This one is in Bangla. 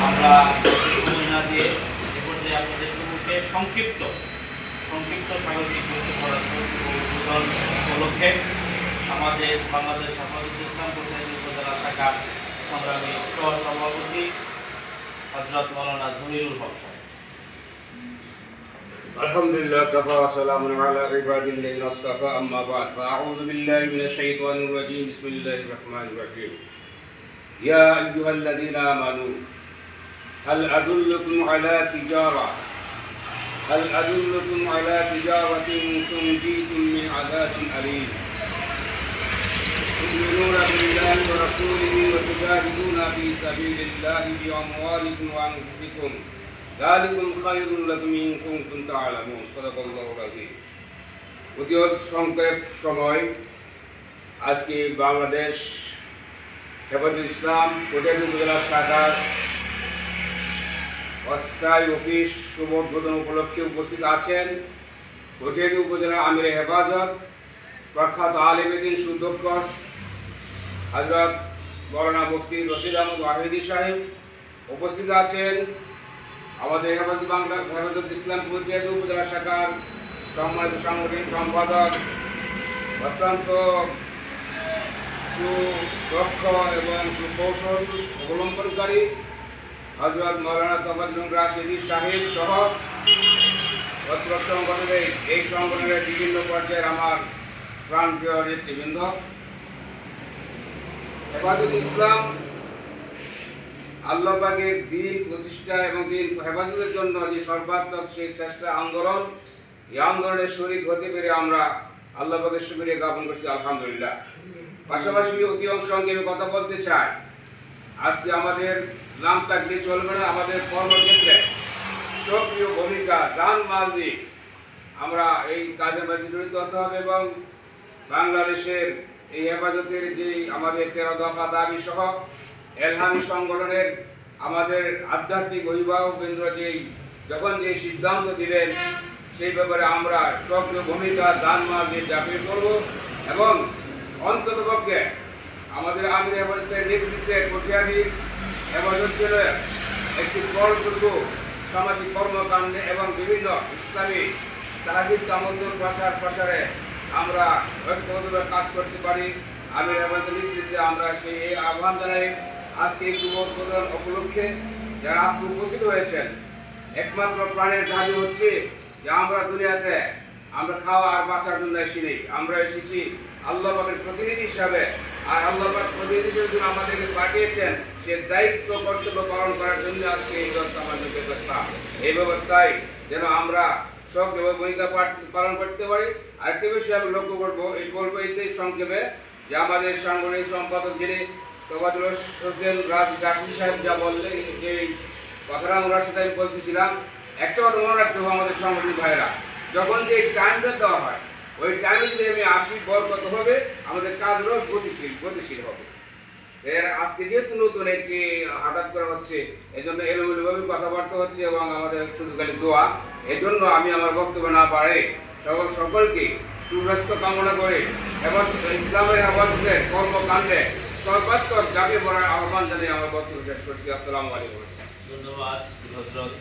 আমরা সময় না দিয়ে এ পর্যায়ে আপনাদের সম্মুখে সংক্ষিপ্ত স্বাগতিক উদ্বোধন উপলক্ষে আমাদের বাংলাদেশ হেফাজতে ইসলাম কোতোয়ালি উপজেলা শাখার সংগ্রামী সহ-সভাপতি হযরত মাওলানা জমিরুল হক সাহেব। আলহামদুলিল্লাহ কাফা ওয়া সালামুন আলা ইবাদিল্লাযিনা ইসতাফা আম্মা বা'দ ফাআউযু বিল্লাহি মিনাশ শাইতানির রাজীম বিসমিল্লাহির রাহমানির রাহিম ইয়া আইয়ুহাল্লাযিনা আমানু হাল আদুল্লুকুম আলা তিজারাতিন তুনজীকুম মিন আযাবিন আলীম তু'মিনুনা বিল্লাহি ওয়া রাসূলিহি ওয়া তুজাহিদুনা ফী সাবিলিল্লাহি বিআমওয়ালিকুম ওয়া আনফুসিকুম যালিকুম খায়রুল লাকুম ইন কুনতুম তা'লামুন সাদাকাল্লাহুল আযীম। অতি সংক্ষেপ সময় আজকে বাংলাদেশ হেফাজতে ইসলাম কোতোয়ালি উপজেলা শাখার অস্থায়ী অফিস শুভ উদ্বোধন উপলক্ষে উপস্থিত আছেন কোতোয়ালি উপজেলা আমিরে হেফাজত প্রখ্যাত আলেম দ্বীন সুদক্ষ হযরত মাওলানা মুফতি রশিদ আহমদ ওয়াহিদি সাহেব। উপস্থিত আছেন আমাদের হেফাজতে ইসলাম কোতোয়ালি উপজেলা শাখার সম্মানিত সাংগঠনিক সম্পাদক, অত্যন্ত সুদক্ষ এবং সুকৌশল অবলম্বনকারী হযরত মাওলানা তাবাজ্জুদ রাশিদি সাহেব সহ অত্র সংগঠনের এই সংগঠনের বিভিন্ন পর্যায়ের আমার প্রাণপ্রিয় নেতৃবৃন্দ। হেফাজতে ইসলাম আল্লাহ পাকের দ্বীন প্রতিষ্ঠা এবং দ্বীন হেফাজতের জন্য যে সর্বাত্মক সেই চেষ্টা আন্দোলন, এই আন্দোলনের শরীক হতে পেরে আমরা আল্লাহ পাকের শুকরিয়া জ্ঞাপন করছি আলহামদুলিল্লাহ। পাশাপাশি অতি সঙ্গে আমি কথা বলতে চাই, আজকে আমাদের নাম থাকলে চলবে না, আমাদের কর্মক্ষেত্রে সক্রিয় ভূমিকা জান মাল দিয়ে আমরা এই কাজের মধ্যে জড়িত হতে হবে এবং বাংলাদেশের এই হেফাজতের যে আমাদের 13 দফা দাবি সহ এলহামি সংগঠনের আমাদের আধ্যাত্মিক অভিভাবকবৃন্দ যখন যে সিদ্ধান্ত দিবেন সেই ব্যাপারে আমরা সক্রিয় ভূমিকা জান মাল দিয়ে ঝাঁপিয়ে পড়ব এবং অন্ততপক্ষে আমাদের আমির হেফাজতের নেতৃত্বে কোতোয়ালি হেফাজতের একটি ফলপ্রসূ সামাজিক কর্মকাণ্ডে এবং বিভিন্ন ইসলামী তাহিদ তামাদ্দুন প্রসারে আমরা ঐক্যবদ্ধভাবে কাজ করতে পারি। আমির হেফাজতের নেতৃত্বে আমরা সেই আহ্বান জানাই। আজকে এই শুভ উদ্বোধন উপলক্ষে যারা আজকে উপস্থিত হয়েছেন, একমাত্র প্রাণের দাবি হচ্ছে যে আমরা দুনিয়াতে আমরা খাওয়া আর বাঁচার জন্য এসেছি, আমরা এসেছি আল্লাহ পাকের প্রতিনিধি হিসাবে। আর আল্লাহ পাক প্রতিনিধি হিসেবে আমাদেরকে পাঠিয়েছেন সে দায়িত্ব কর্তব্য পালন করার জন্য আজকে এই আমাদের ব্যবস্থা। এই ব্যবস্থায় যেন আমরা সক্রিয় ভূমিকা পালন করতে পারি। আরেকটি বিষয় আমি লক্ষ্য করবো, বলবো এইটাই সংক্ষেপে যে আমাদের সাংগঠনিক সম্পাদক যিনি তবাজুল হোসেন রাজ ডাক্তার সাহেব যা বললেন, যে কথাটা ওনার সাথে আমি বলতেছিলাম, একটা কথা মনে রাখতে হবে আমাদের সাংগঠনিক ভাইয়েরা, যখন যে টাইমটা দেওয়া হয় ওই টাইমে যদি আমি আসি বরকত হবে, আমাদের কাজগুলো গতিশীল হবে। এর আজকে যেহেতু নতুন একটি হঠাৎ করা হচ্ছে, এজন্য এলোমেলোভাবে কথাবার্তা হচ্ছে এবং আমাদের শুধু খালি দোয়া। এজন্য আমি আমার বক্তব্য না পারে সকলকে সুস্বাস্থ্য কামনা করে এবং ইসলামের হেফাজতের কর্মকাণ্ডে সর্বাত্মক ঝাঁপিয়ে পড়ার আহ্বান জানিয়ে আমার বক্তব্য শেষ করছি। আসসালামু আলাইকুম। ধন্যবাদ হযরত।